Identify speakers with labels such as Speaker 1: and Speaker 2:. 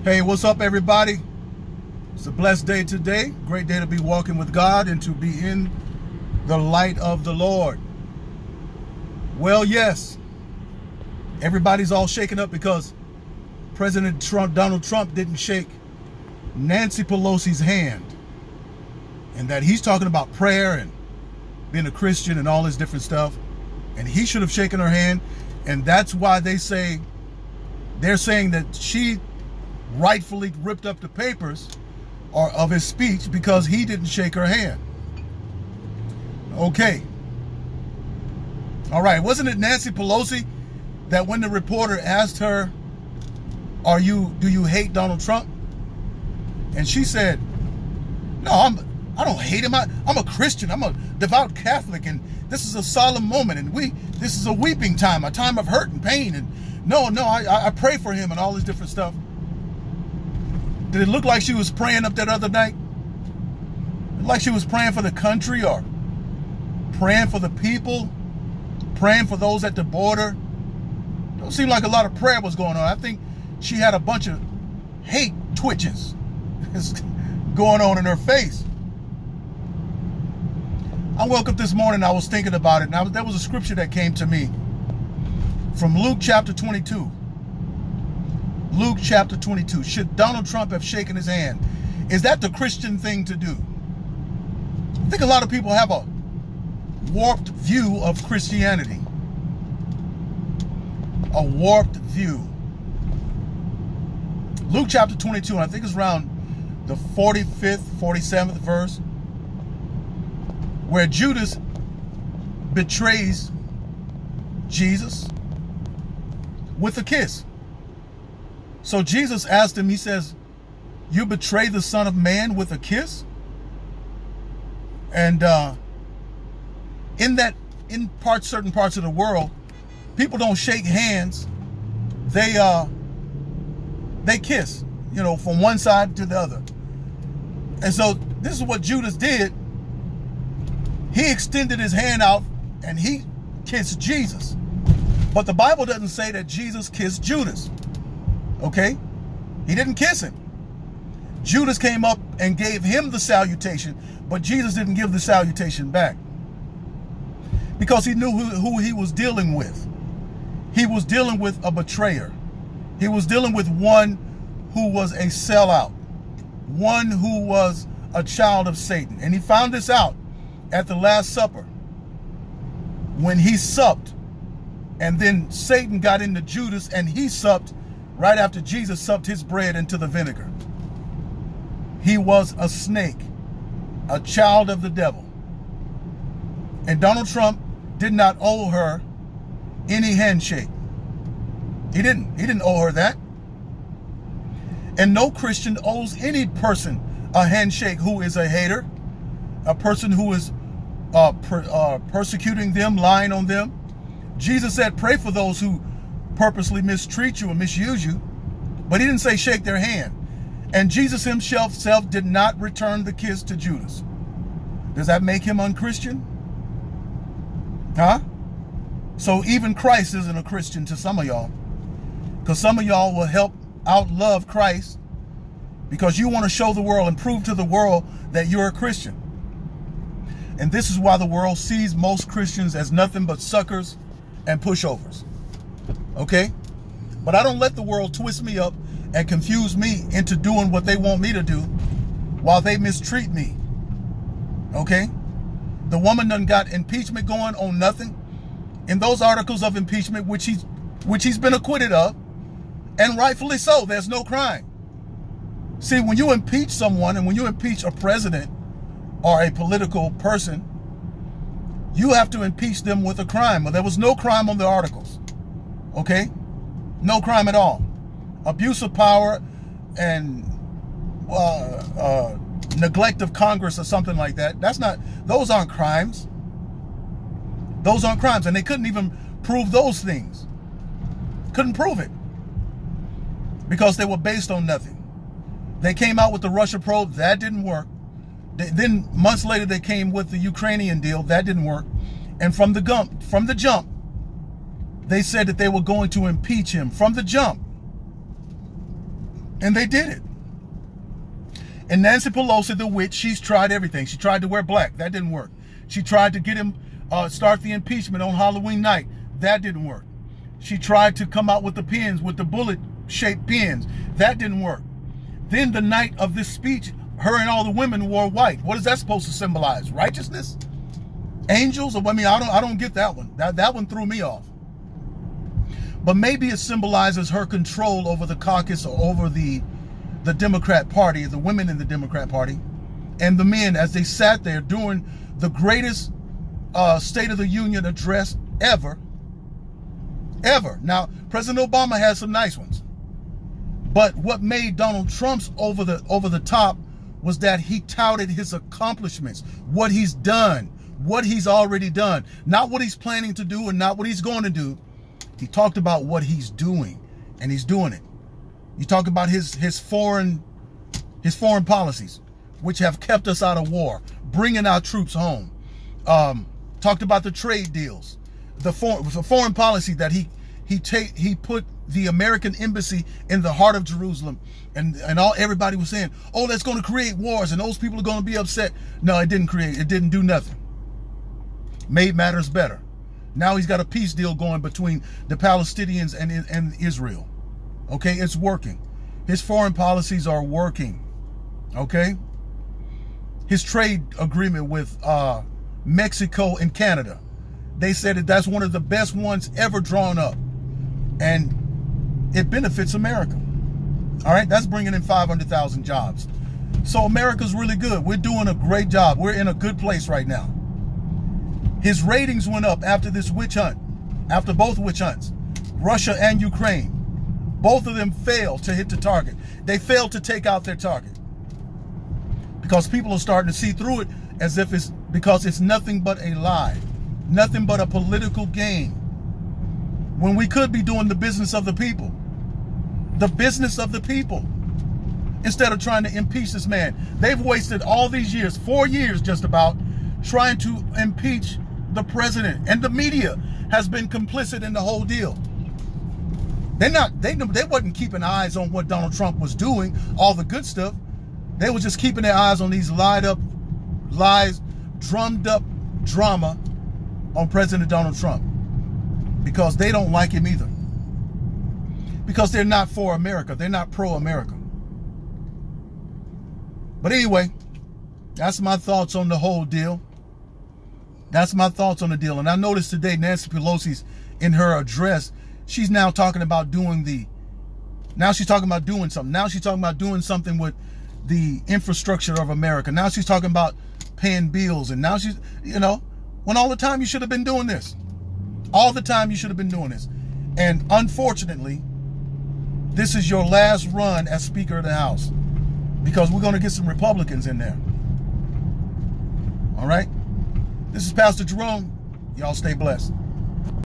Speaker 1: Hey, what's up, everybody? It's a blessed day today. Great day to be walking with God and to be in the light of the Lord. Well, yes, everybody's all shaken up because President Donald Trump didn't shake Nancy Pelosi's hand, and that he's talking about prayer and being a Christian and all this different stuff, and he should have shaken her hand. And that's why they're saying that she rightfully ripped up the papers of his speech because he didn't shake her hand. Okay. All right. Wasn't it Nancy Pelosi that when the reporter asked her, do you hate Donald Trump? And she said, no, I don't hate him. I'm a Christian. I'm a devout Catholic, and this is a solemn moment, and this is a weeping time, a time of hurt and pain, and I pray for him and all this different stuff. Did it look like she was praying up that other night? Like she was praying for the country or praying for the people, praying for those at the border? Don't seem like a lot of prayer was going on. I think she had a bunch of hate twitches going on in her face. I woke up this morning, I was thinking about it, and there was a scripture that came to me from Luke chapter 22. Luke chapter 22. Should Donald Trump have shaken his hand? Is that the Christian thing to do? I think a lot of people have a warped view of Christianity. A warped view. Luke chapter 22, and I think it's around the 45th, 47th verse, where Judas betrays Jesus with a kiss. So Jesus asked him, he says, you betray the Son of Man with a kiss? And in certain parts of the world, people don't shake hands. They kiss, from one side to the other. And so this is what Judas did. He extended his hand out and he kissed Jesus. But the Bible doesn't say that Jesus kissed Judas. Okay? He didn't kiss him. Judas came up and gave him the salutation, but Jesus didn't give the salutation back. Because he knew who he was dealing with. He was dealing with a betrayer. He was dealing with one who was a sellout. One who was a child of Satan. And he found this out at the Last Supper, when he supped, and then Satan got into Judas and he supped right after Jesus supped his bread into the vinegar. He was a snake, a child of the devil. And Donald Trump did not owe her any handshake. He didn't owe her that. And no Christian owes any person a handshake who is a hater, a person who is persecuting them, lying on them. Jesus said, pray for those who purposely mistreat you and misuse you. But he didn't say shake their hand. And Jesus himself did not return the kiss to Judas. Does that make him unchristian? Huh? So even Christ isn't a Christian to some of y'all. Because some of y'all will help outlove Christ because you want to show the world and prove to the world that you're a Christian. And this is why the world sees most Christians as nothing but suckers and pushovers. Okay? But I don't let the world twist me up and confuse me into doing what they want me to do while they mistreat me. Okay? The woman done got impeachment going on nothing. In those articles of impeachment, which he's been acquitted of, and rightfully so, there's no crime. See, when you impeach someone and when you impeach a president or a political person, you have to impeach them with a crime. Well, there was no crime on the articles. Okay? No crime at all. Abuse of power and neglect of Congress or something like that. Those aren't crimes. Those aren't crimes. And they couldn't even prove those things. Couldn't prove it. Because they were based on nothing. They came out with the Russia probe. That didn't work. Then months later, they came with the Ukrainian deal. That didn't work. And from the jump, they said that they were going to impeach him from the jump. And they did it. And Nancy Pelosi, the witch, she's tried everything. She tried to wear black. That didn't work. She tried to get him, start the impeachment on Halloween night. That didn't work. She tried to come out with the pens, with the bullet-shaped pens. That didn't work. Then the night of this speech, her and all the women wore white. What is that supposed to symbolize? Righteousness? Angels? I mean, I don't get that one. That one threw me off. But maybe it symbolizes her control over the caucus or over the Democrat Party, the women in the Democrat Party, and the men as they sat there doing the greatest State of the Union address ever. Now, President Obama had some nice ones. But what made Donald Trump's over the top was that he touted his accomplishments, what he's done, what he's already done, not what he's planning to do and not what he's going to do. He talked about what he's doing, and he's doing it. You talk about his foreign policies, which have kept us out of war, bringing our troops home. Talked about the trade deals, the foreign policy that he put the American embassy in the heart of Jerusalem, and everybody was saying, oh, that's going to create wars, and those people are going to be upset. No, it didn't do nothing. Made matters better. Now he's got a peace deal going between the Palestinians and Israel. Okay, it's working. His foreign policies are working. Okay, his trade agreement with Mexico and Canada, they said that that's one of the best ones ever drawn up, and it benefits America. All right, that's bringing in 500,000 jobs. So America's really good. We're doing a great job. We're in a good place right now. His ratings went up after this witch hunt, after both witch hunts, Russia and Ukraine. Both of them failed to hit the target. They failed to take out their target because people are starting to see through it as if because it's nothing but a lie, nothing but a political game, when we could be doing the business of the people. The business of the people. Instead of trying to impeach this man. They've wasted all these years, 4 years just about, trying to impeach the president, and the media has been complicit in the whole deal. They wasn't keeping eyes on what Donald Trump was doing, all the good stuff. They were just keeping their eyes on these lies, drummed up drama on President Donald Trump, because they don't like him either. Because they're not for America. They're not pro-America. But anyway, that's my thoughts on the whole deal. That's my thoughts on the deal. And I noticed today Nancy Pelosi's in her address, she's now talking about now she's talking about doing something. Now she's talking about doing something with the infrastructure of America. Now she's talking about paying bills. And now she's, when all the time you should have been doing this. All the time you should have been doing this. And unfortunately, this is your last run as Speaker of the House, because we're going to get some Republicans in there. All right? This is Pastor Jerome. Y'all stay blessed.